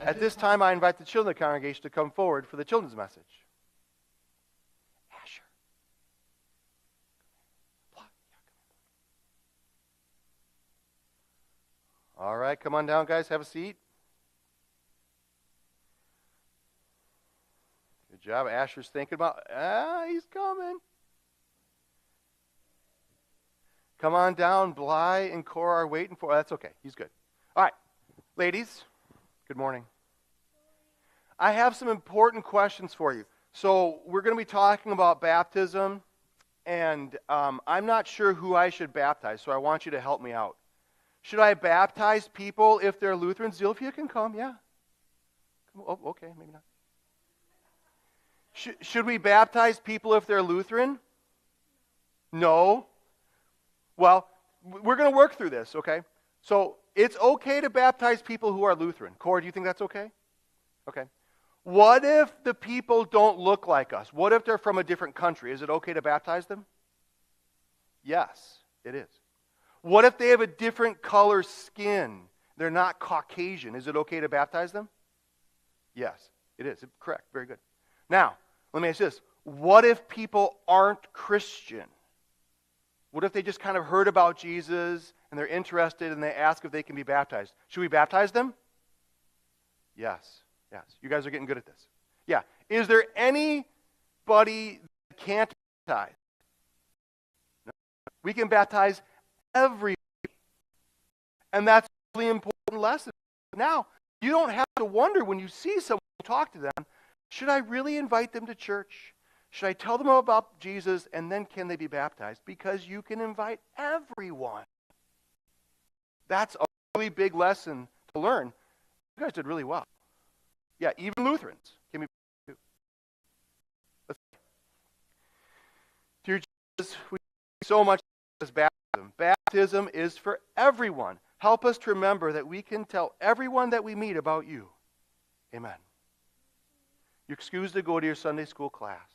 At this time, I invite the children of the congregation to come forward for the children's message. Asher. All right, come on down, guys. Have a seat. Good job. Asher's thinking about, he's coming. Come on down. Bly and Cora are waiting for. That's okay. He's good. All right, ladies, good morning. I have some important questions for you. So we're going to be talking about baptism, and I'm not sure who I should baptize, so I want you to help me out. Should I baptize people if they're Lutheran? Zilphia can come, yeah. Oh, okay, maybe not. Should we baptize people if they're Lutheran? No. Well, we're going to work through this, okay? So it's okay to baptize people who are Lutheran. Cora, do you think that's okay? Okay. What if the people don't look like us? What if they're from a different country? Is it okay to baptize them? Yes, it is. What if they have a different color skin? They're not Caucasian. Is it okay to baptize them? Yes, it is. Correct. Very good. Now, let me ask you this. What if people aren't Christian? What if they just kind of heard about Jesus and they're interested and they ask if they can be baptized? Should we baptize them? Yes. Yes. You guys are getting good at this. Yeah. Is there anybody that can't baptize? No. We can baptize everybody. And that's a really important lesson. Now, you don't have to wonder when you see someone talk to them, should I really invite them to church? Should I tell them about Jesus and then can they be baptized? Because you can invite everyone. That's a really big lesson to learn. You guys did really well. Yeah, even Lutherans can be baptized too. Dear Jesus, we thank you so much for this baptism. Baptism is for everyone. Help us to remember that we can tell everyone that we meet about you. Amen. You're excused to go to your Sunday school class.